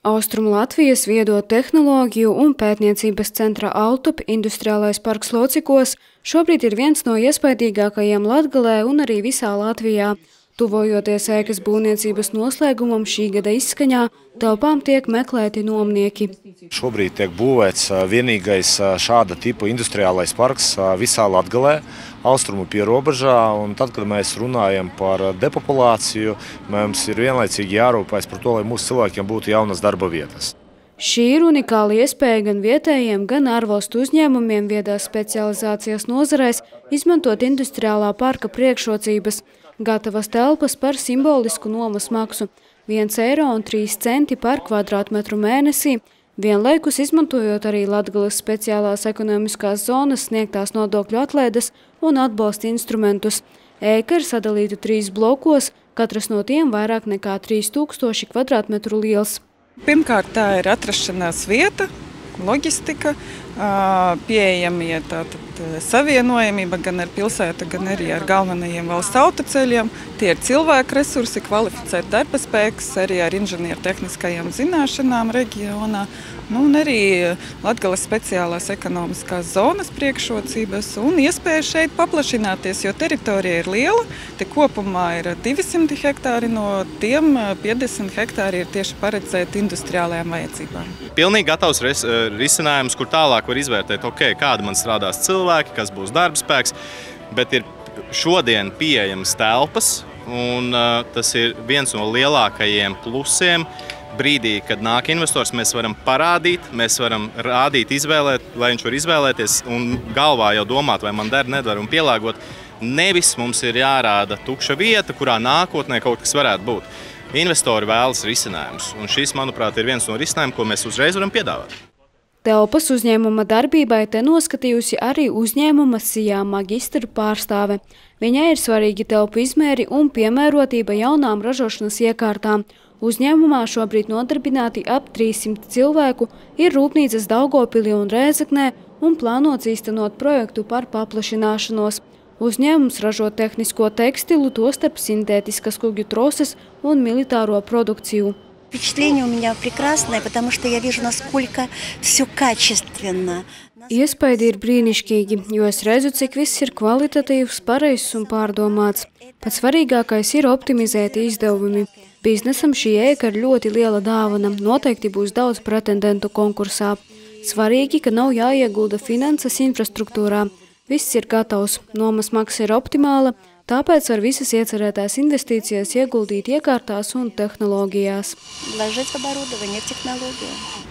Austrumu Latvijas viedo tehnoloģiju un pētniecības centra Altup industriālais parks Locikos šobrīd ir viens no iespaidīgākajiem Latgalē un arī visā Latvijā. Tuvojoties ēkas būvniecības noslēgumam šī gada izskaņā, telpām tiek meklēti nomnieki. Šobrīd tiek būvēts vienīgais šāda tipa industriālais parks visā Latgalē, austrumu pierobežā, un tad, kad mēs runājam par depopulāciju, mums ir vienlaicīgi jārūpējas par to, lai mūsu cilvēkiem būtu jaunas darba vietas. Šī ir unikāla iespēja gan vietējiem, gan ārvalstu uzņēmumiem viedās specializācijas nozarēs izmantot industriālā parka priekšrocības. Gatavas telpas par simbolisku nomas maksu – 1,03 eiro par kvadrātmetru mēnesī, vienlaikus izmantojot arī Latgales speciālās ekonomiskās zonas sniegtās nodokļu atlaides un atbalsta instrumentus. Ēka ir sadalīta 3 blokos, katrs no tiem vairāk nekā 3000 kvadrātmetru liels. Pirmkārt, tā ir atrašanās vieta, loģistika, pieejamie savienojamība gan ar pilsētu, gan arī ar galvenajiem valsts autoceļiem. Tie ir cilvēku resursi, kvalificēti darba spēks, arī ar inženieru tehniskajām zināšanām reģionā. Un arī Latgales speciālās ekonomiskās zonas priekšrocības un iespēja šeit paplašināties, jo teritorija ir liela. Te kopumā ir 200 hektāri, no tiem 50 hektāri ir tieši paredzēti industriālajām vajadzībām. Pilnīgi gatavs risinājums, kur tālāk var izvērtēt, kādi man strādās cilvēki, kas būs darba spēks, bet ir šodien pieejamas telpas, un tas ir viens no lielākajiem plusiem. Brīdī, kad nāk investors, mēs varam parādīt, mēs varam rādīt, izvēlēt, lai viņš var izvēlēties un galvā jau domāt, vai man der, nedara un pielāgot. Nevis mums ir jārāda tukša vieta, kurā nākotnē kaut kas varētu būt. Investori vēlas risinājumus, un šis, manuprāt, ir viens no risinājumiem, ko mēs uzreiz varam piedāvāt. Telpas uzņēmuma darbībai te noskatījusi arī uzņēmuma SIA magistra pārstāve. Viņai ir svarīgi telpu izmēri un piemērotība jaunām ražošanas iekārtām. Uzņēmumā šobrīd nodarbināti ap 300 cilvēku, ir rūpnīcas Daugavpilī un Rēzeknē un plānots īstenot projektu par paplašināšanos. Uzņēmums ražo tehnisko tekstilu, tostarp sintētiskas kugju troses un militāro produkciju. Впечатление у меня прекрасное, потому что я вижу, насколько все качественно. Iespaidi ir brīnišķīgi, jo es redzu, cik viss ir kvalitatīvs, pareizs un pārdomāts. Pats svarīgākais ir optimizēti izdevumi. Biznesam šī ēka ir ļoti liela dāvana, noteikti būs daudz pretendentu konkursā. Svarīgi, ka nav jāiegulda finanses infrastruktūrā. Viss ir gatavs, nomas maksa ir optimāla, tāpēc var visas iecerētās investīcijas ieguldīt iekārtās un tehnoloģijās.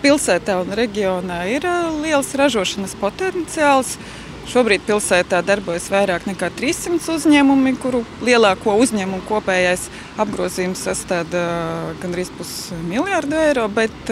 Pilsētā un reģionā ir liels ražošanas potenciāls. Šobrīd pilsētā darbojas vairāk nekā 300 uzņēmumi, kuru lielāko uzņēmumu kopējais apgrozījums sastāda gandrīz 500 miljārdu eiro, bet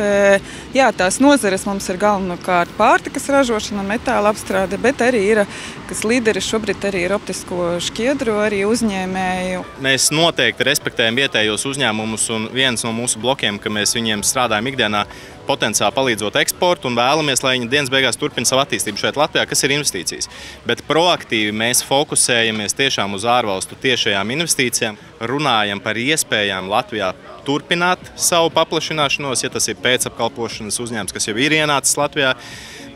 jā, tās nozares mums ir galvenokārt pārtikas ražošana, metāla apstrāde, bet arī ir, kas līderis šobrīd arī ir optisko šķiedru, arī uzņēmēju. Mēs noteikti respektējam vietējos uzņēmumus, un viens no mūsu blokiem, ka mēs viņiem strādājam ikdienā, potenciāli palīdzot eksportu un vēlamies, lai viņi dienas beigās turpina savu attīstību šeit Latvijā, kas ir investīcijas. Bet proaktīvi mēs fokusējamies tiešām uz ārvalstu tiešajām investīcijām, runājam par iespējām Latvijā turpināt savu paplašināšanos, ja tas ir pēcapkalpošanas uzņēmums, kas jau ir ienācis Latvijā,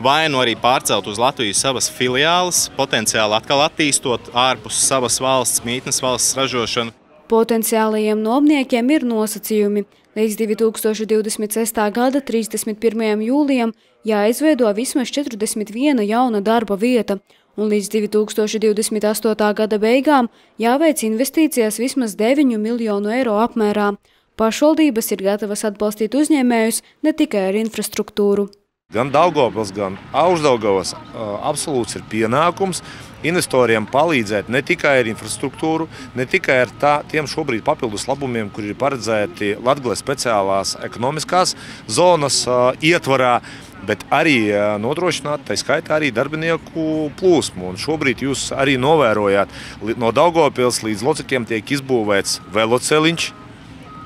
vai nu arī pārcelt uz Latviju savas filiāles, potenciāli atkal attīstot ārpus savas valsts, mītnes valsts ražošanu. Potenciālajiem nomniekiem ir nosacījumi. Līdz 2026. gada 31. jūlijam jāizveido vismaz 41 jauna darba vieta, un līdz 2028. gada beigām jāveic investīcijas vismaz 9 miljonu eiro apmērā. Pašvaldības ir gatavas atbalstīt uzņēmējus ne tikai ar infrastruktūru. Gan Daugavpils, gan Augšdaugavas absolūts ir pienākums investoriem palīdzēt ne tikai ar infrastruktūru, ne tikai ar tiem šobrīd papildus labumiem, kur ir paredzēti Latgales speciālās ekonomiskās zonas ietvarā, bet arī nodrošināt, tā skaitā arī darbinieku plūsmu. Un šobrīd jūs arī novērojāt, no Daugavpils līdz Locikiem tiek izbūvēts veloceliņš,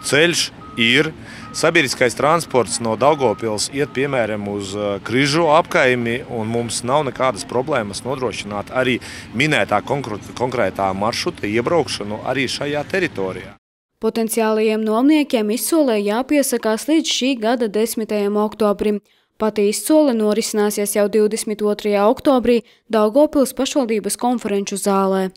ceļš ir. Sabiedriskais transports no Daugavpils iet piemēram uz Križu apkaimi, un mums nav nekādas problēmas nodrošināt arī minētā konkrētā maršruta iebraukšanu arī šajā teritorijā. Potenciālajiem nomniekiem izsolē jāpiesakās līdz šī gada 10. oktobrim. Pati izsole norisināsies jau 22. oktobrī Daugavpils pašvaldības konferenču zālē.